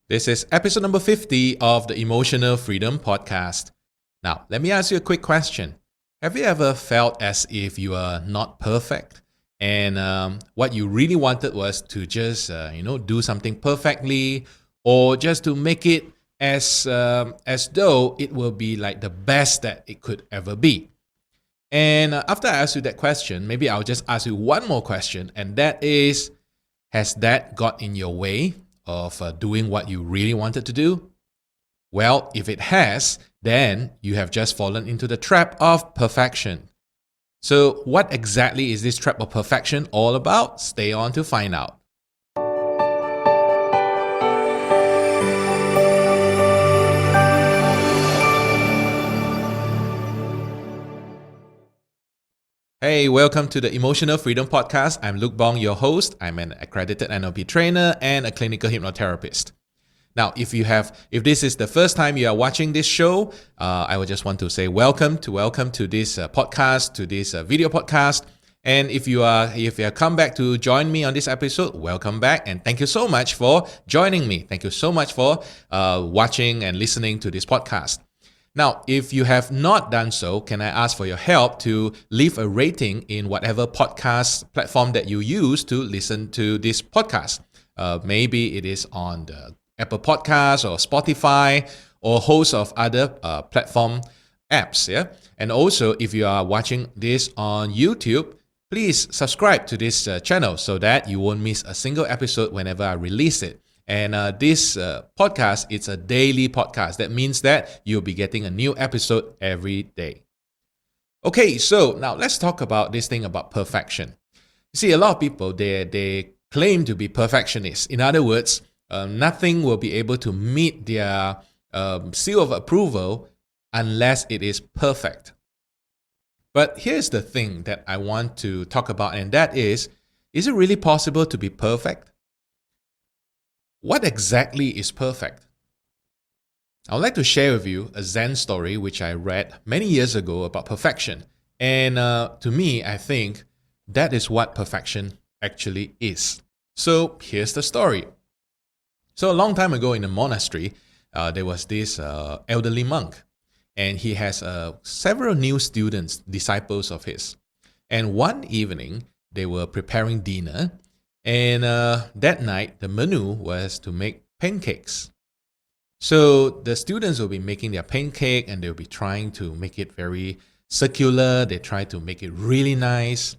This is episode number 50 of the Emotional Freedom Podcast. Now, let me ask you a quick question. Have you ever felt as if you are not perfect and what you really wanted was to just do something perfectly, or just to make it as though it will be like the best that it could ever be? And after I ask you that question, maybe I'll just ask you one more question, and that is, has that got in your way of doing what you really wanted to do? Well, if it has, then you have just fallen into the trap of perfection. So what exactly is this trap of perfection all about? Stay on to find out. Hey, welcome to the Emotional Freedom Podcast. I'm Luke Bong, your host. I'm an accredited NLP trainer and a clinical hypnotherapist. Now, if this is the first time you are watching this show, I would just want to say welcome to this podcast, to this video podcast. And if you have come back to join me on this episode, welcome back, and thank you so much for joining me. Thank you so much for watching and listening to this podcast. Now, if you have not done so, can I ask for your help to leave a rating in whatever podcast platform that you use to listen to this podcast? Maybe it is on the Apple Podcasts or Spotify or host of other platform apps. Yeah, and also if you are watching this on YouTube, please subscribe to this channel so that you won't miss a single episode whenever I release it. And this podcast, it's a daily podcast. That means that you'll be getting a new episode every day. Okay, so now let's talk about this thing about perfection. You see, a lot of people, they claim to be perfectionists. In other words, nothing will be able to meet their seal of approval unless it is perfect. But here's the thing that I want to talk about, and that is it really possible to be perfect? What exactly is perfect? I would like to share with you a Zen story which I read many years ago about perfection. And to me, I think that is what perfection actually is. So here's the story. So a long time ago in a monastery, there was this elderly monk. And he has several new students, disciples of his. And one evening, they were preparing dinner. And that night, the menu was to make pancakes. So the students will be making their pancake and they'll be trying to make it very circular. They try to make it really nice.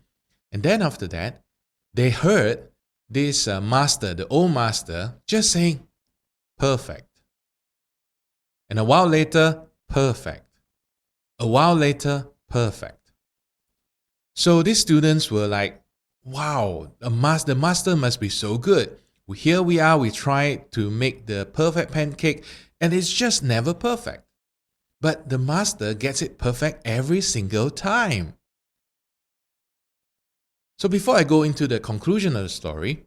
And then after that, they heard this master, the old master, just saying, perfect. And a while later, perfect. A while later, perfect. So these students were like, wow, the master must be so good. Here we are, we try to make the perfect pancake, and it's just never perfect. But the master gets it perfect every single time. So before I go into the conclusion of the story,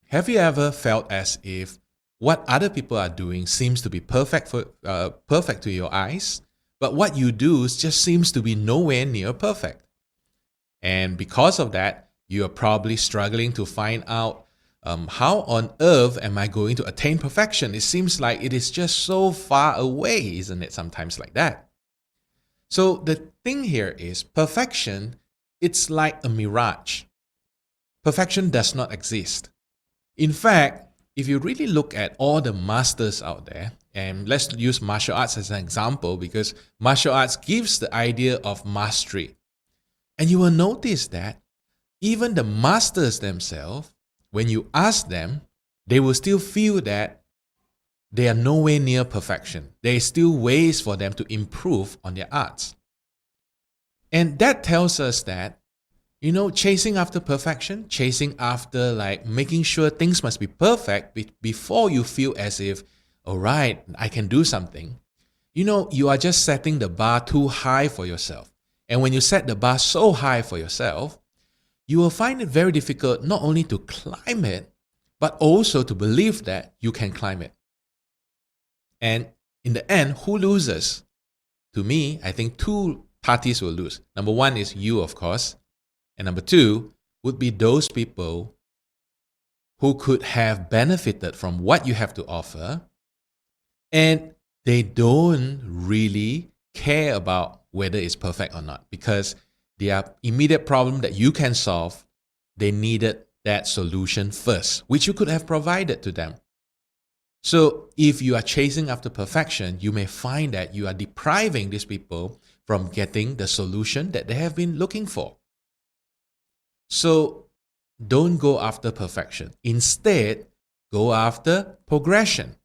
have you ever felt as if what other people are doing seems to be perfect to your eyes, but what you do just seems to be nowhere near perfect? And because of that, you are probably struggling to find out how on earth am I going to attain perfection? It seems like it is just so far away, isn't it? Sometimes like that. So the thing here is perfection, it's like a mirage. Perfection does not exist. In fact, if you really look at all the masters out there, and let's use martial arts as an example because martial arts gives the idea of mastery. And you will notice that even the masters themselves, when you ask them, they will still feel that they are nowhere near perfection. There is still ways for them to improve on their arts. And that tells us that, chasing after perfection, chasing after making sure things must be perfect before you feel as if, all right, I can do something. You are just setting the bar too high for yourself. And when you set the bar so high for yourself, you will find it very difficult not only to climb it, but also to believe that you can climb it. And in the end, who loses? To me, I think two parties will lose. Number one is you, of course. And number two would be those people who could have benefited from what you have to offer, and they don't really care about whether it's perfect or not, because their immediate problem that you can solve, they needed that solution first, which you could have provided to them. So if you are chasing after perfection, you may find that you are depriving these people from getting the solution that they have been looking for. So don't go after perfection. Instead, go after progression.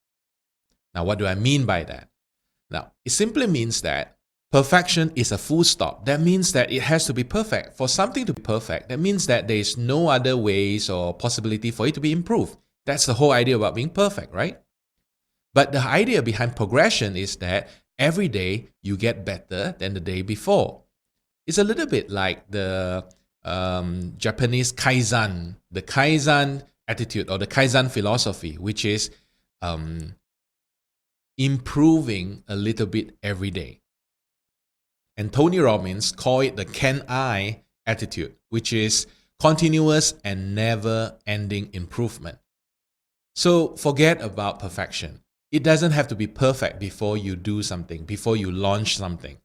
Now, what do I mean by that? Now, it simply means that perfection is a full stop. That means that it has to be perfect. For something to be perfect, that means that there is no other ways or possibility for it to be improved. That's the whole idea about being perfect, right? But the idea behind progression is that every day you get better than the day before. It's a little bit like the Japanese Kaizen, the Kaizen attitude or the Kaizen philosophy, which is improving a little bit every day. And Tony Robbins called it the Can I attitude, which is continuous and never-ending improvement. So forget about perfection. It doesn't have to be perfect before you do something, before you launch something.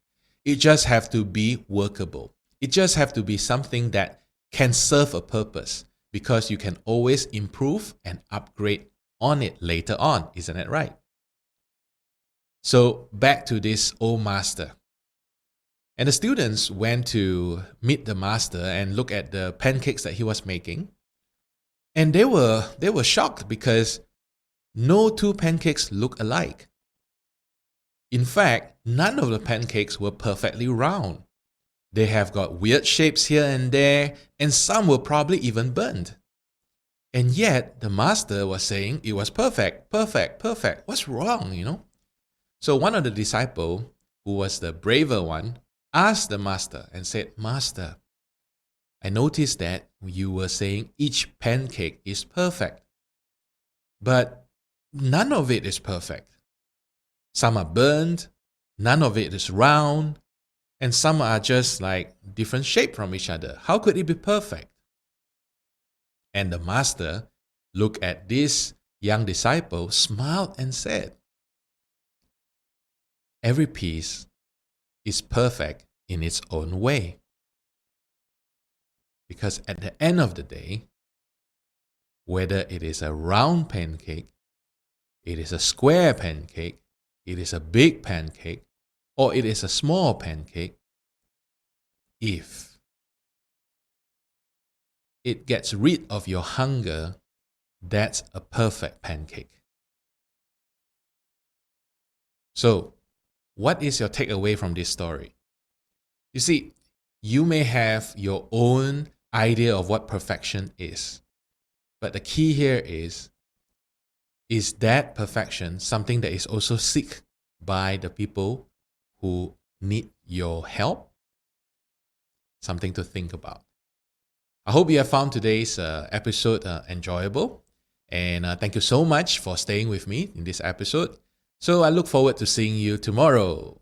It just has to be workable. It just has to be something that can serve a purpose, because you can always improve and upgrade on it later on. Isn't it right? So back to this old master. And the students went to meet the master and look at the pancakes that he was making. And they were shocked because no two pancakes look alike. In fact, none of the pancakes were perfectly round. They have got weird shapes here and there, and some were probably even burned. And yet, the master was saying it was perfect, perfect, perfect. What's wrong, So one of the disciples, who was the braver one, asked the master and said, "Master, I noticed that you were saying each pancake is perfect, but none of it is perfect. Some are burned, none of it is round, and some are just like different shape from each other. How could it be perfect?" And the master looked at this young disciple, smiled and said, "Every piece is perfect in its own way. Because at the end of the day, whether it is a round pancake, it is a square pancake, it is a big pancake, or it is a small pancake, if it gets rid of your hunger, that's a perfect pancake." So, what is your takeaway from this story? You see, you may have your own idea of what perfection is. But the key here is that perfection something that is also sought by the people who need your help? Something to think about. I hope you have found today's episode enjoyable. And thank you so much for staying with me in this episode. So I look forward to seeing you tomorrow.